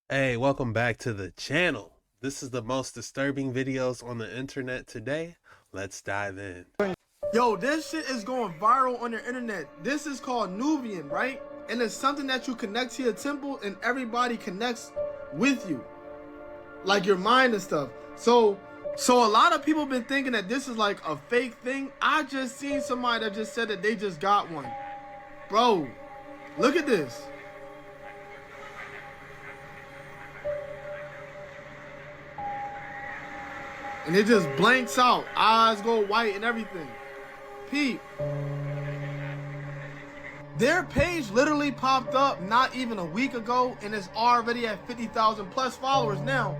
Hey, welcome back to the channel. This is the most disturbing videos on the internet today. Let's dive in. Yo, this shit is going viral on the internet. This is called Nubian, right? And it's something that you connect to your temple and everybody connects with you. Like your mind and stuff. So a lot of people been thinking that this is like a fake thing. I just seen somebody that just said that they just got one. Bro, look at this. And it just blanks out. Eyes go white and everything. Peep. Their page literally popped up not even a week ago and it's already at 50,000 plus followers now.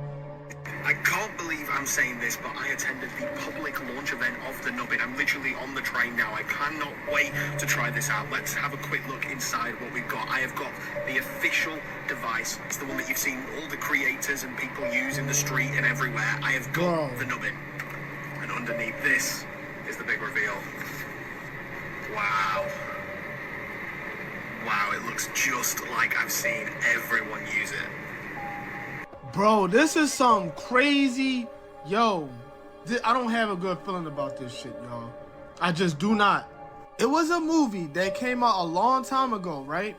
I can't believe I'm saying this, but I attended the public launch event of the Nubbin. I'm literally on the train now. I cannot wait to try this out. Let's have a quick look inside what we've got. I have got the official device. It's the one that you've seen all the creators and people use in the street and everywhere. I have got the Nubbin. And underneath this is the big reveal. Wow. Wow, it looks just like I've seen everyone use it. Bro, this is some crazy, yo, I don't have a good feeling about this shit, y'all. I just do not. It was a movie that came out a long time ago, right?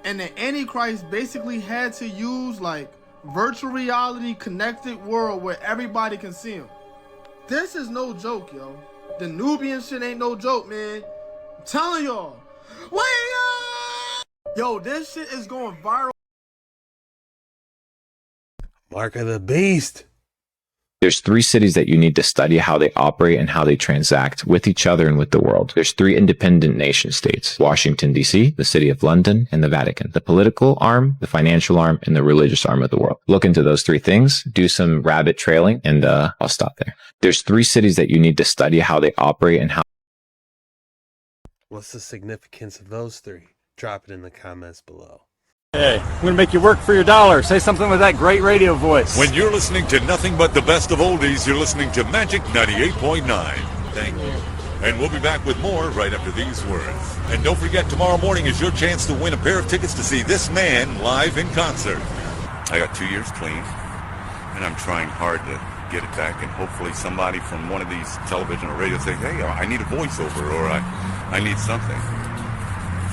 And the Antichrist basically had to use like virtual reality connected world where everybody can see him. This is no joke, yo. The Nubian shit ain't no joke, man. I'm telling y'all. Wait up! Yo, this shit is going viral. Mark of the Beast. There's three cities that you need to study how they operate and how they transact with each other and with the world. There's three independent nation states: Washington, D.C., the City of London, and the Vatican. The political arm, the financial arm, and the religious arm of the world. Look into those three things, do some rabbit trailing, and I'll stop there. There's three cities that you need to study how they operate and how. What's the significance of those three? Drop it in the comments below. Hey, I'm gonna make you work for your dollar. Say something with that great radio voice. When you're listening to nothing but the best of oldies, you're listening to Magic 98.9. Thank you. And we'll be back with more right after these words. And don't forget, tomorrow morning is your chance to win a pair of tickets to see this man live in concert. I got 2 years clean, and I'm trying hard to get it back, and hopefully somebody from one of these television or radio say, hey, I need a voiceover, or I need something.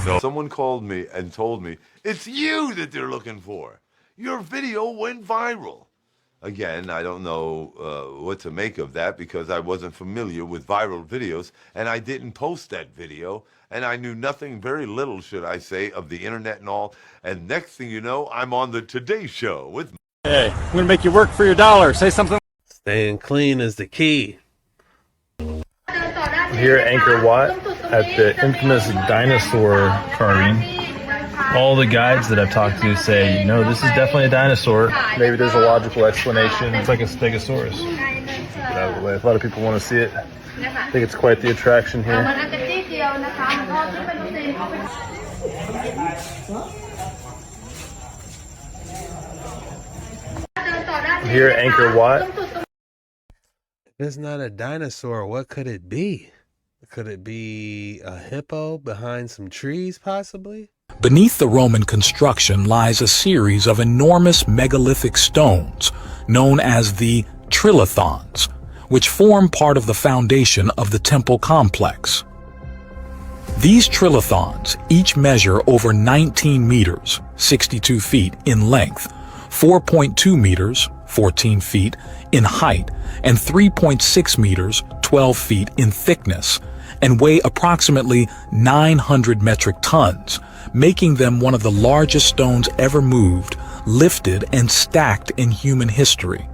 So someone called me and told me, it's you that they're looking for. Your video went viral. Again, I don't know what to make of that because I wasn't familiar with viral videos and I didn't post that video and I knew nothing, very little, should I say, of the internet and all. And next thing you know, I'm on the Today Show with... Hey, I'm gonna make you work for your dollar. Say something. Staying clean is the key. Here at Anchor Watt at the infamous Dinosaur Carving. All the guides that I've talked to say, no, this is definitely a dinosaur. Maybe there's a logical explanation. It's like a stegosaurus. Get out of the way. If a lot of people want to see it, I think it's quite the attraction here. Here at Anchor Watt. If it's not a dinosaur, what could it be? Could it be a hippo behind some trees, possibly? Beneath the Roman construction lies a series of enormous megalithic stones known as the trilithons, which form part of the foundation of the temple complex. These trilithons each measure over 19 meters, 62 feet in length, 4.2 meters, 14 feet in height, and 3.6 meters, 12 feet in thickness, and weigh approximately 900 metric tons, making them one of the largest stones ever moved, lifted, and stacked in human history.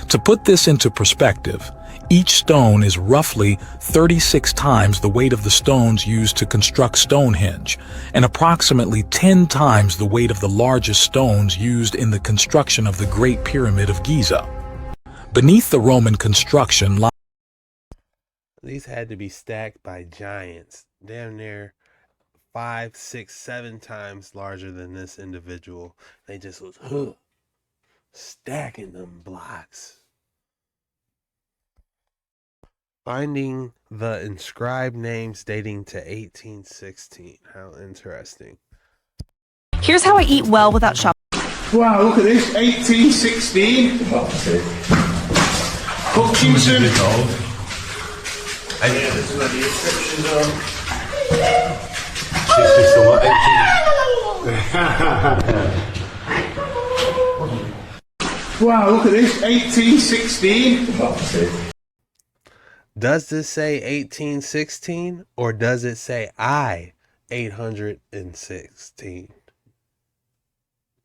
To put this into perspective, each stone is roughly 36 times the weight of the stones used to construct Stonehenge, and approximately 10 times the weight of the largest stones used in the construction of the Great Pyramid of Giza. Beneath the Roman construction lies... These had to be stacked by giants, damn near 5, 6, 7 times larger than this individual. They just was stacking them blocks. Finding the inscribed names dating to 1816. How interesting. Here's how I eat well without shopping. Wow, look at this, 1816. Hutchinson. Wow, look at this, 1816. Does this say 1816 or does it say 816?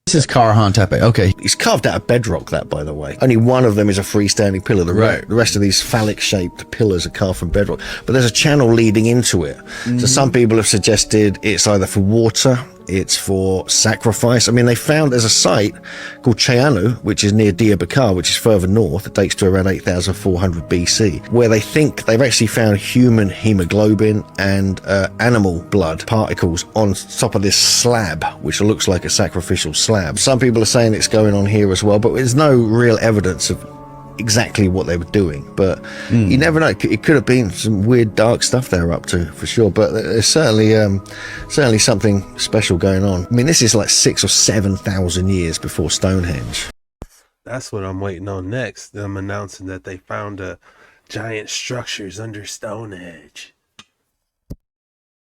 This is Karahan Tepe. Okay, it's carved out of bedrock, that, by the way. Only one of them is a freestanding pillar. The rest of these phallic-shaped pillars are carved from bedrock. But there's a channel leading into it. So some people have suggested it's either for water, it's for sacrifice. I mean, they found there's a site called Cheanu, which is near Diyarbakir, which is further north. It dates to around 8,400 BC, where they think they've actually found human hemoglobin and animal blood particles on top of this slab, which looks like a sacrificial slab. Some people are saying it's going on here as well, but there's no real evidence of exactly what they were doing. But you never know. It could have been some weird, dark stuff they were up to, for sure. But there's certainly something special going on. I mean, this is like 6,000 or 7,000 years before Stonehenge. That's what I'm waiting on next. Them announcing that they found giant structures under Stonehenge.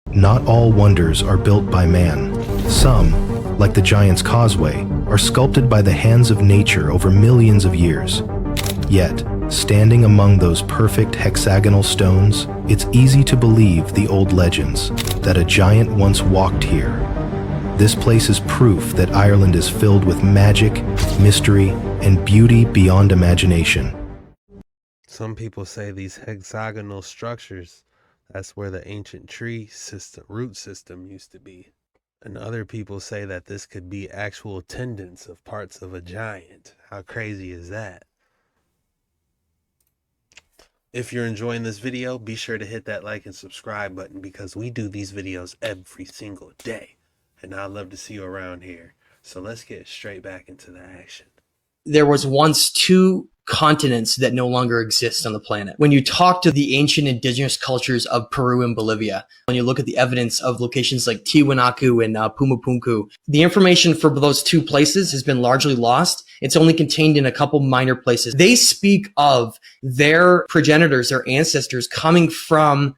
Not all wonders are built by man. Some, like the Giant's Causeway, are sculpted by the hands of nature over millions of years. Yet, standing among those perfect hexagonal stones, it's easy to believe the old legends that a giant once walked here. This place is proof that Ireland is filled with magic, mystery, and beauty beyond imagination. Some people say these hexagonal structures, that's where the ancient tree system, root system used to be. And other people say that this could be actual tendons of parts of a giant. How crazy is that? If you're enjoying this video, be sure to hit that like and subscribe button because we do these videos every single day. And I'd love to see you around here. So let's get straight back into the action. There was once two continents that no longer exist on the planet. When you talk to the ancient indigenous cultures of Peru and Bolivia, when you look at the evidence of locations like Tiwanaku and Pumapunku, the information for those two places has been largely lost. It's only contained in a couple minor places. They speak of their progenitors, their ancestors coming from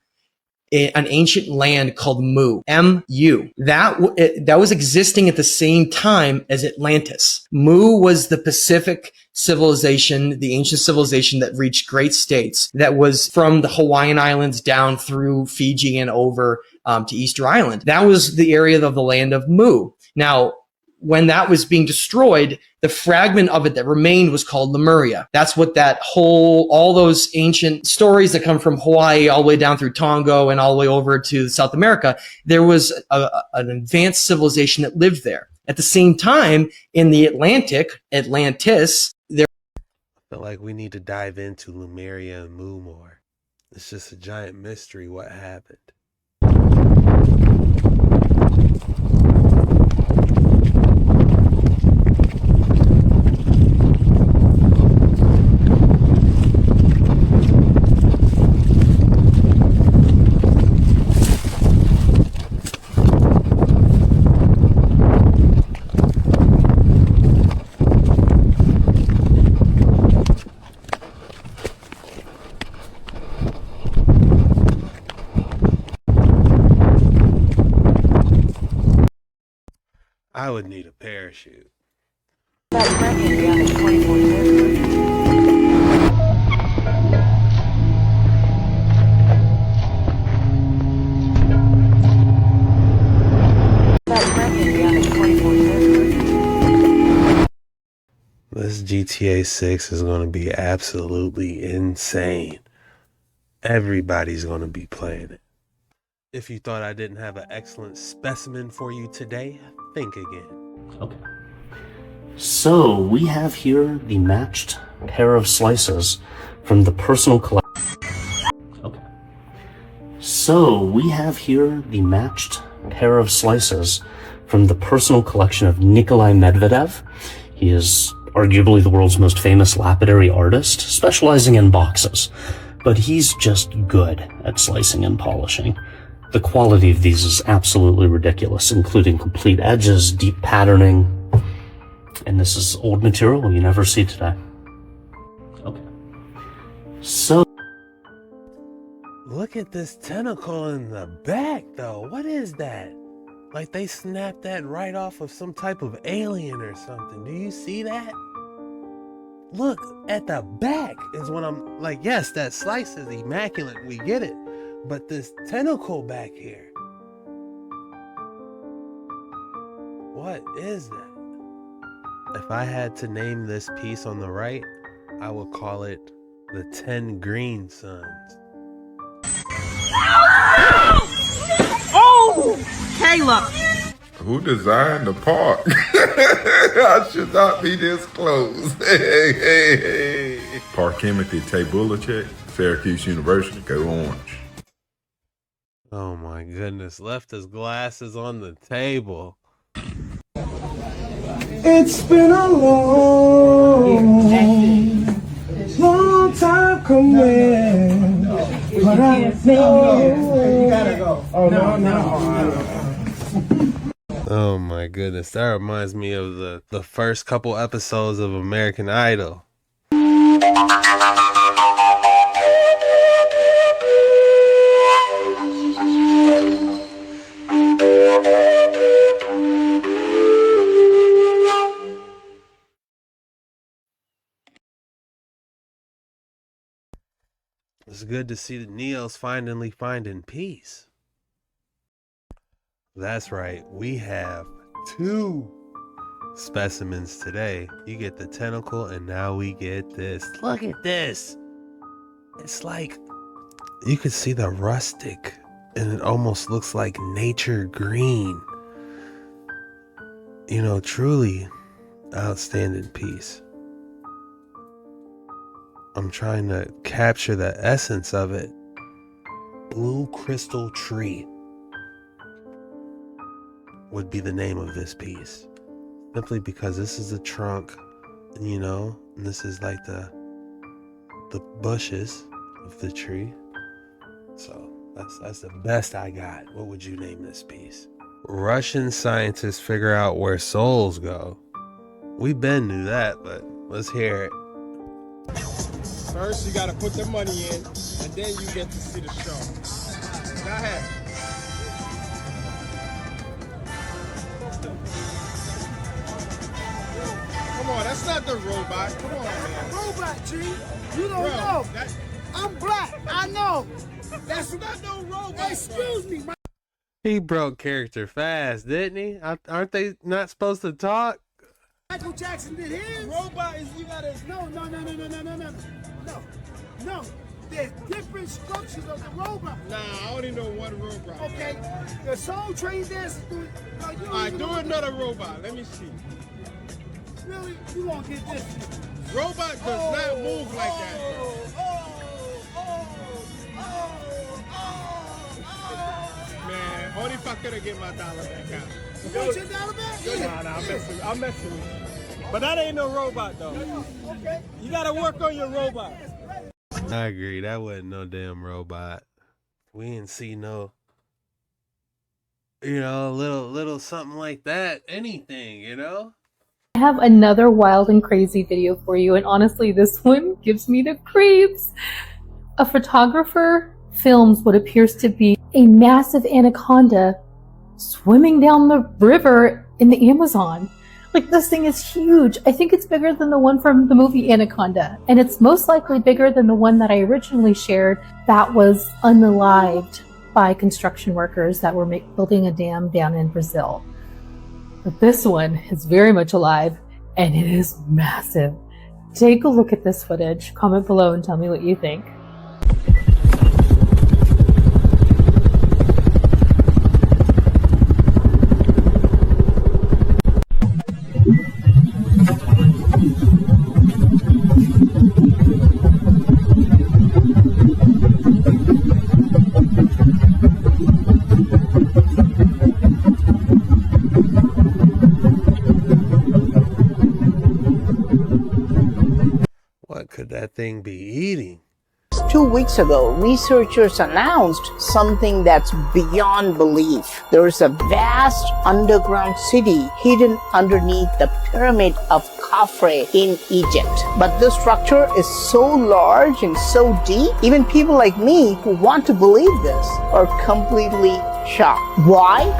an ancient land called Mu, M-U. That was existing at the same time as Atlantis. Mu was the Pacific civilization, the ancient civilization that reached great states, that was from the Hawaiian Islands down through Fiji and over to Easter Island. That was the area of the land of Mu. Now, when that was being destroyed, the fragment of it that remained was called Lemuria. That's what all those ancient stories that come from Hawaii all the way down through Tonga and all the way over to South America, there was an advanced civilization that lived there. At the same time, in the Atlantic, Atlantis, there. I feel like we need to dive into Lemuria and Mu more. It's just a giant mystery what happened. I would need a parachute. This GTA 6 is going to be absolutely insane. Everybody's going to be playing it. If you thought I didn't have an excellent specimen for you today, think again. Okay. So we have here the matched pair of slices from the personal collection. Okay. So we have here the matched pair of slices from the personal collection of Nikolai Medvidev. He is arguably the world's most famous lapidary artist, specializing in boxes. But he's just good at slicing and polishing. The quality of these is absolutely ridiculous, including complete edges, deep patterning. And this is old material you never see today. Okay. So... Look at this tentacle in the back, though. What is that? Like they snapped that right off of some type of alien or something. Do you see that? Look at the back is what I'm like. Yes, that slice is immaculate. We get it. But this tentacle back here. What is that? If I had to name this piece on the right, I would call it the 10 Green Suns. Oh! Caleb! Who designed the park? I should not be this close. Hey. Park Timothy Tabulacek, Syracuse University, go Orange. Oh my goodness, left his glasses on the table. It's been a long time coming. But I know. You gotta go. Oh, no. Oh my goodness, that reminds me of the first couple episodes of American Idol. It's good to see the Neos finally finding peace. That's right, we have 2 specimens today. You get the tentacle and now we get this. Look at this. It's like, you could see the rustic and it almost looks like nature green. You know, truly outstanding piece. I'm trying to capture the essence of it. Blue crystal tree would be the name of this piece. Simply because this is the trunk, you know, and this is like the bushes of the tree. So that's the best I got. What would you name this piece? Russian scientists figure out where souls go. We been knew that, but let's hear it. First, you gotta put the money in, and then you get to see the show. Go ahead. Come on, that's not the robot. Come on, man. Robot, G. You don't know. I'm black. I know. That's not no robot. Excuse me. He broke character fast, didn't he? Aren't they not supposed to talk? Michael Jackson did his. Robot is you gotta. No. There's different structures of the robot. Nah, I only know one robot. Okay. The Soul Train dances do it. No, Alright, do another robot. Let me see. Really? You won't get this. Robot does not move like that. Man, only if I could have get my dollar back out. You want your dollar back? Yeah. Nah, I'm messing with you. But that ain't no robot though. Okay. You gotta work on your robot. I agree, that wasn't no damn robot. We didn't see no, you know, little something like that. Anything, you know? I have another wild and crazy video for you, and honestly, this one gives me the creeps. A photographer films what appears to be a massive anaconda swimming down the river in the Amazon. Like, this thing is huge. I think it's bigger than the one from the movie Anaconda, and it's most likely bigger than the one that I originally shared that was unalived by construction workers that were building a dam down in Brazil. But this one is very much alive, and it is massive. Take a look at this footage, comment below and tell me what you think. What could that thing be eating? 2 weeks ago, researchers announced something that's beyond belief. There is a vast underground city hidden underneath the pyramid of Khafre in Egypt. But this structure is so large and so deep, even people like me who want to believe this are completely shocked. Why?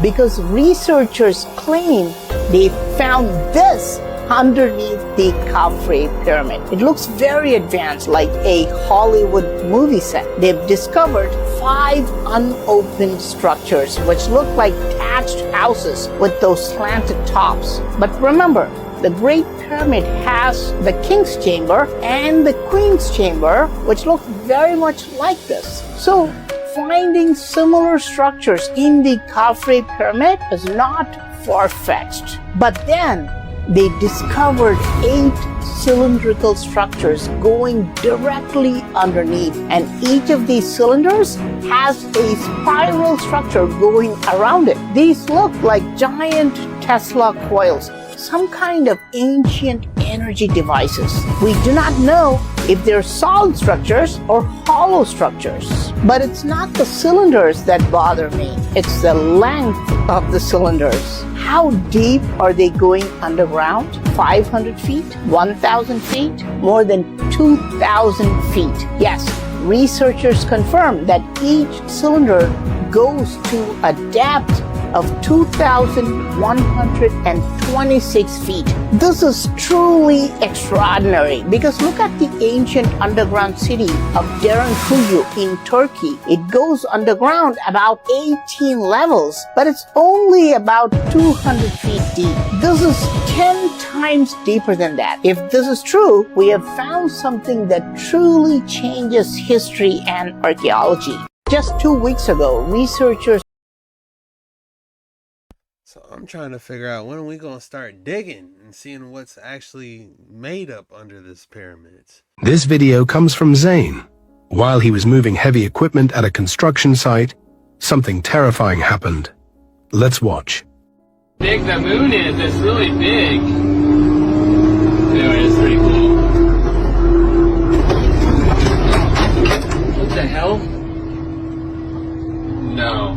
Because researchers claim they found this underneath the Khafre pyramid. It looks very advanced, like a Hollywood movie set. They've discovered 5 unopened structures which look like thatched houses with those slanted tops. But remember, the Great Pyramid has the King's Chamber and the Queen's Chamber, which look very much like this. So, finding similar structures in the Khafre pyramid is not far-fetched. But then, they discovered 8 cylindrical structures going directly underneath, and each of these cylinders has a spiral structure going around it. These look like giant Tesla coils, some kind of ancient energy devices. We do not know if they're solid structures or hollow structures. But it's not the cylinders that bother me. It's the length of the cylinders. How deep are they going underground? 500 feet? 1,000 feet? More than 2,000 feet. Yes, researchers confirm that each cylinder goes to a depth of 2,126 feet. This is truly extraordinary because look at the ancient underground city of Derinkuyu in Turkey. It goes underground about 18 levels, but it's only about 200 feet deep. This is 10 times deeper than that. If this is true, we have found something that truly changes history and archaeology. Just 2 weeks ago, researchers So I'm trying to figure out when are we going to start digging and seeing what's actually made up under this pyramids. This video comes from Zane. While he was moving heavy equipment at a construction site, something terrifying happened. Let's watch. Big the moon is, it's really big. Anyway, it's pretty cool. What the hell? No.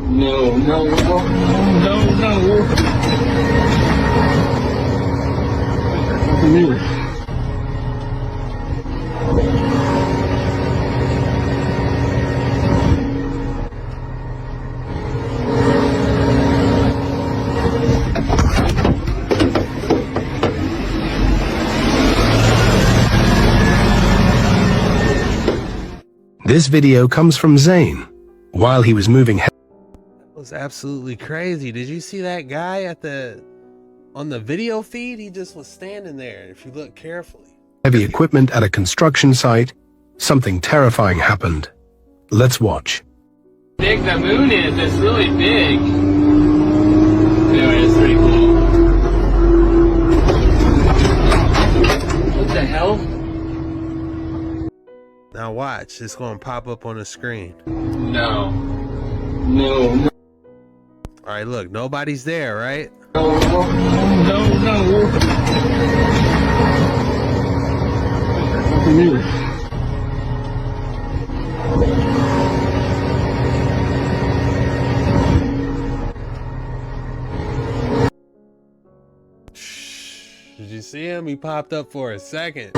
No, no, no, no, no. This video comes from Zane. While he was moving Was absolutely crazy. Did you see that guy on the video feed? He just was standing there. If you look carefully. heavy equipment at a construction site, something terrifying happened. Let's watch. Big the moon is, it's really big. Anyway, it's pretty cool. What the hell? Now watch, it's going to pop up on the screen. No. No, no. All right, look, nobody's there, right? No, no, no. Did you see him? He popped up for a second.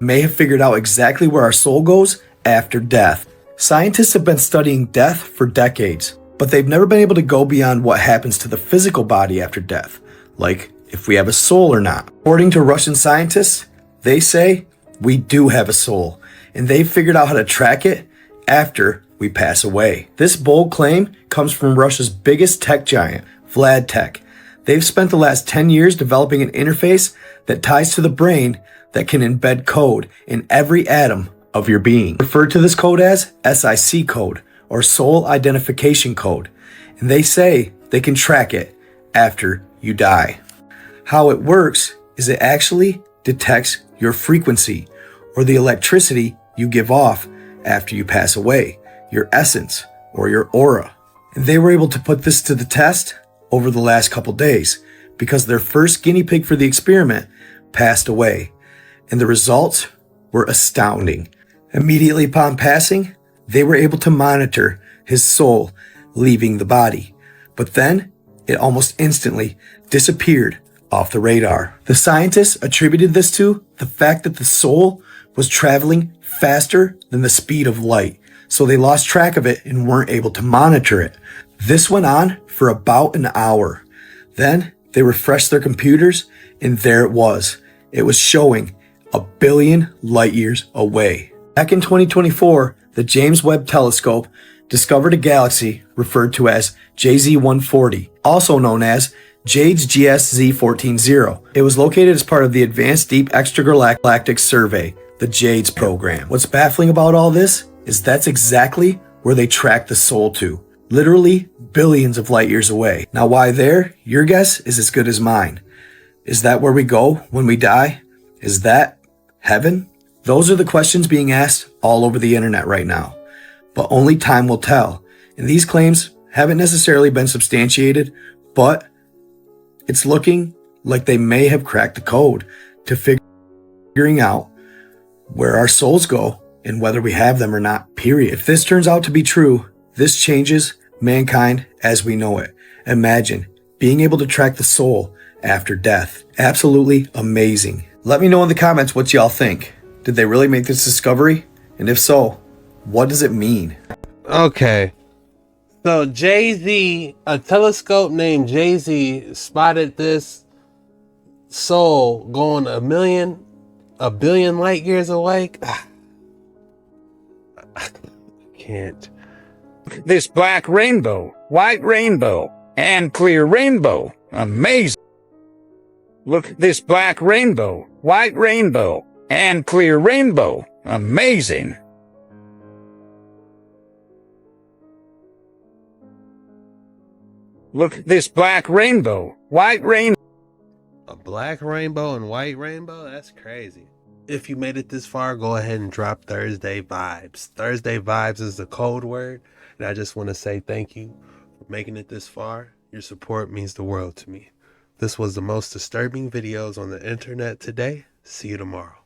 May have figured out exactly where our soul goes after death. Scientists have been studying death for decades, but they've never been able to go beyond what happens to the physical body after death, like if we have a soul or not. According to Russian scientists, they say we do have a soul, and they've figured out how to track it after we pass away. This bold claim comes from Russia's biggest tech giant, Vlad Tech. They've spent the last 10 years developing an interface that ties to the brain that can embed code in every atom of your being. Referred to this code as SIC code, or soul identification code, and they say they can track it after you die. How it works is it actually detects your frequency, or the electricity you give off after you pass away, your essence, or your aura. And they were able to put this to the test over the last couple days because their first guinea pig for the experiment passed away, and the results were astounding. Immediately upon passing, they were able to monitor his soul leaving the body, but then it almost instantly disappeared off the radar. The scientists attributed this to the fact that the soul was traveling faster than the speed of light, so they lost track of it and weren't able to monitor it. This went on for about an hour. Then they refreshed their computers, and there it was. It was showing 1 billion light years away. Back in 2024, the James Webb Telescope discovered a galaxy referred to as JZ140, also known as JADES GSZ 140. It was located as part of the Advanced Deep Extragalactic Survey, the JADES program. What's baffling about all this is that's exactly where they tracked the soul to. Literally billions of light years away. Now why there? Your guess is as good as mine. Is that where we go when we die? Is that heaven? Those are the questions being asked all over the internet right now. But only time will tell. And these claims haven't necessarily been substantiated, but it's looking like they may have cracked the code to figuring out where our souls go and whether we have them or not, period. If this turns out to be true, this changes mankind as we know it. Imagine being able to track the soul after death. Absolutely amazing. Let me know in the comments what y'all think. Did they really make this discovery? And if so, what does it mean? Okay. So Jay-Z, a telescope named Jay-Z spotted this soul going 1 billion light years away. I can't. This black rainbow, white rainbow, and clear rainbow. Amazing. Look, this black rainbow, white rainbow, and clear rainbow. Amazing. Look, this black rainbow, white rainbow. A black rainbow and white rainbow? That's crazy. If you made it this far, go ahead and drop Thursday Vibes. Thursday Vibes is the code word. And I just want to say thank you for making it this far. Your support means the world to me. This was the most disturbing videos on the internet today. See you tomorrow.